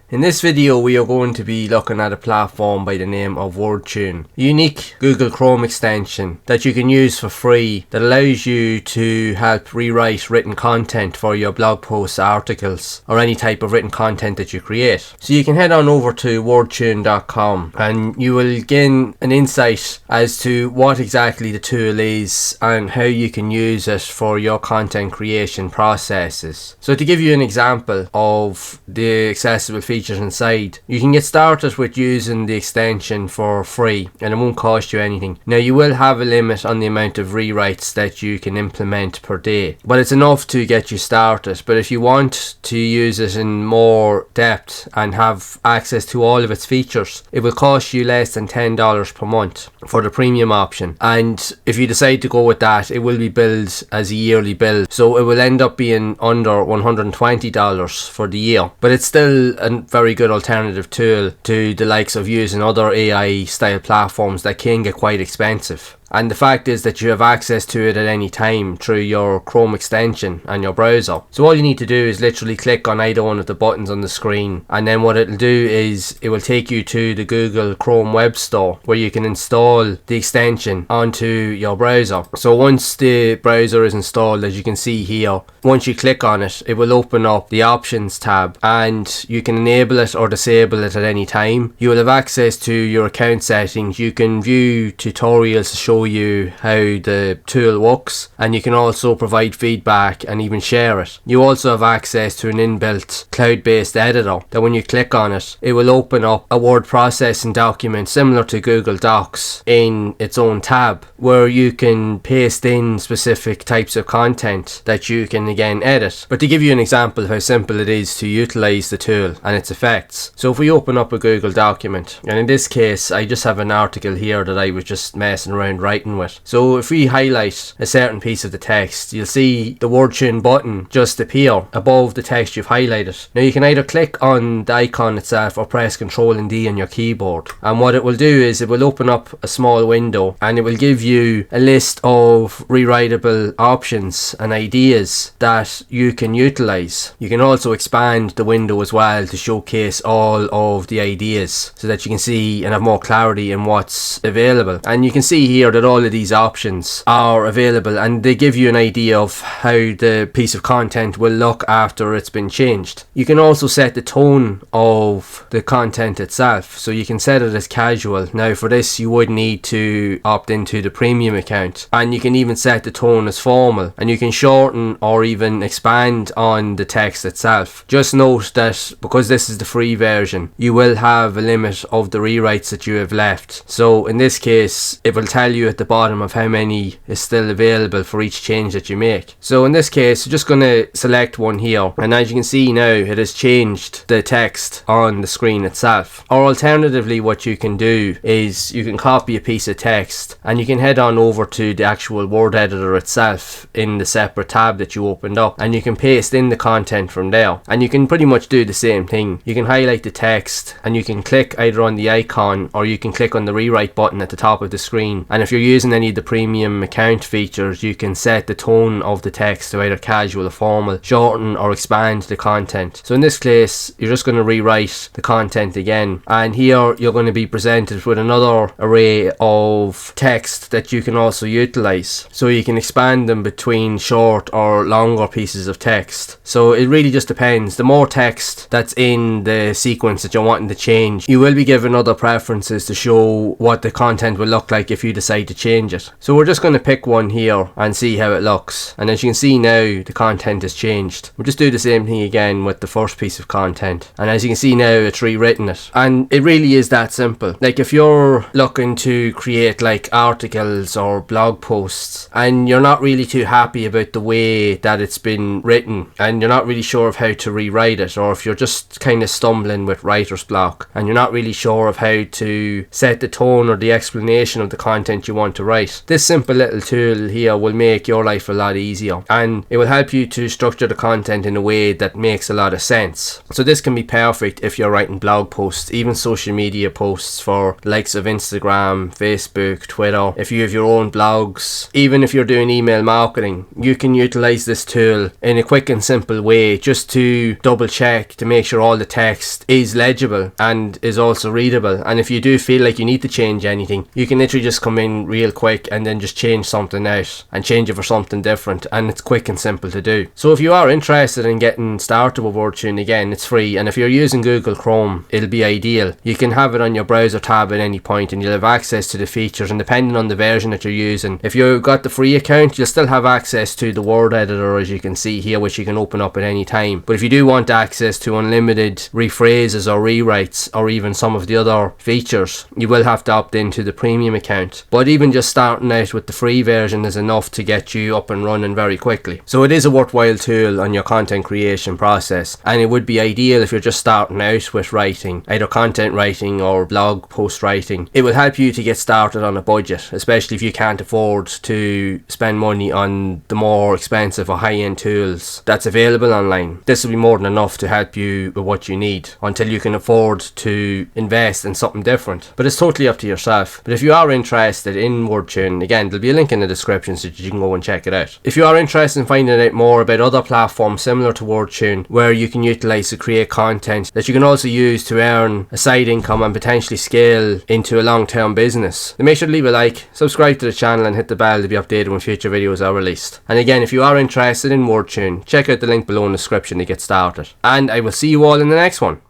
In this video we are going to be looking at a platform by the name of Wordtune, a unique Google Chrome extension that you can use for free that allows you to help rewrite written content for your blog posts, articles or any type of written content that you create. So you can head on over to wordtune.com and you will gain an insight as to what exactly the tool is and how you can use it for your content creation processes. So to give you an example of the accessible features inside, you can get started with using the extension for free and it won't cost you anything. Now you will have a limit on the amount of rewrites that you can implement per day, but it's enough to get you started. But if you want to use it in more depth and have access to all of its features, it will cost you less than $10 per month for the premium option. And if you decide to go with that, it will be billed as a yearly bill, so it will end up being under $120 for the year. But it's still a very good alternative tool to the likes of using other AI style platforms that can get quite expensive. And the fact is that you have access to it at any time through your Chrome extension and your browser. So all you need to do is literally click on either one of the buttons on the screen, and then what it'll do is it will take you to the Google Chrome web store where you can install the extension onto your browser. So once the browser is installed, as you can see here, once you click on it, it will open up the options tab and you can enable it or disable it at any time. You will have access to your account settings. You can view tutorials to show you how the tool works, and you can also provide feedback and even share it. You also have access to an inbuilt cloud-based editor that when you click on it, it will open up a word processing document similar to Google Docs in its own tab, where you can paste in specific types of content that you can again edit. But to give you an example of how simple it is to utilize the tool and its effects, so if we open up a Google document, and in this case I just have an article here that I was just messing around writing with. So if we highlight a certain piece of the text, you'll see the Wordtune button just appear above the text you've highlighted. Now you can either click on the icon itself or press Ctrl and D on your keyboard, and what it will do is it will open up a small window and it will give you a list of rewritable options and ideas that you can utilize. You can also expand the window as well to showcase all of the ideas so that you can see and have more clarity in what's available. And you can see here that all of these options are available and they give you an idea of how the piece of content will look after it's been changed. You can also set the tone of the content itself, so you can set it as casual. Now for this you would need to opt into the premium account, and you can even set the tone as formal, and you can shorten or even expand on the text itself. Just note that because this is the free version, you will have a limit of the rewrites that you have left. So in this case it will tell you at the bottom of how many is still available for each change that you make. So in this case I'm just going to select one here, and as you can see now it has changed the text on the screen itself. Or alternatively, what you can do is you can copy a piece of text and you can head on over to the actual word editor itself in the separate tab that you opened up, and you can paste in the content from there. And you can pretty much do the same thing. You can highlight the text and you can click either on the icon or you can click on the rewrite button at the top of the screen, and if you're using any of the premium account features, you can set the tone of the text to either casual or formal, shorten or expand the content. So in this case you're just going to rewrite the content again, and here you're going to be presented with another array of text that you can also utilize, so you can expand them between short or longer pieces of text. So it really just depends. The more text that's in the sequence that you're wanting to change, you will be given other preferences to show what the content will look like if you decide to change it. So we're just going to pick one here and see how it looks, and as you can see now the content has changed. We'll just do the same thing again with the first piece of content, and as you can see now it's rewritten it. And it really is that simple. Like if you're looking to create like articles or blog posts and you're not really too happy about the way that it's been written and you're not really sure of how to rewrite it, or if you're just kind of stumbling with writer's block and you're not really sure of how to set the tone or the explanation of the content content you want to write. This simple little tool here will make your life a lot easier, and it will help you to structure the content in a way that makes a lot of sense. So this can be perfect if you're writing blog posts, even social media posts for the likes of Instagram, Facebook, Twitter. If you have your own blogs, even if you're doing email marketing, you can utilize this tool in a quick and simple way just to double check to make sure all the text is legible and is also readable. And if you do feel like you need to change anything, you can literally just come in real quick and then just change something out and change it for something different, and it's quick and simple to do. So if you are interested in getting started with Wordtune, again, it's free, and if you're using Google Chrome, it'll be ideal. You can have it on your browser tab at any point and you'll have access to the features, and depending on the version that you're using, if you've got the free account, you'll still have access to the word editor, as you can see here, which you can open up at any time. But if you do want access to unlimited rephrases or rewrites or even some of the other features, you will have to opt into the premium account. But even just starting out with the free version is enough to get you up and running very quickly. So it is a worthwhile tool on your content creation process, and it would be ideal if you're just starting out with writing, either content writing or blog post writing. It will help you to get started on a budget, especially if you can't afford to spend money on the more expensive or high-end tools that's available online. This will be more than enough to help you with what you need until you can afford to invest in something different. But it's totally up to yourself. But if you are interested in Wordtune, again, there'll be a link in the description so you can go and check it out. If you are interested in finding out more about other platforms similar to Wordtune where you can utilize to create content that you can also use to earn a side income and potentially scale into a long-term business, then make sure to leave a like, subscribe to the channel and hit the bell to be updated when future videos are released. And again, if you are interested in Wordtune, check out the link below in the description to get started. And I will see you all in the next one.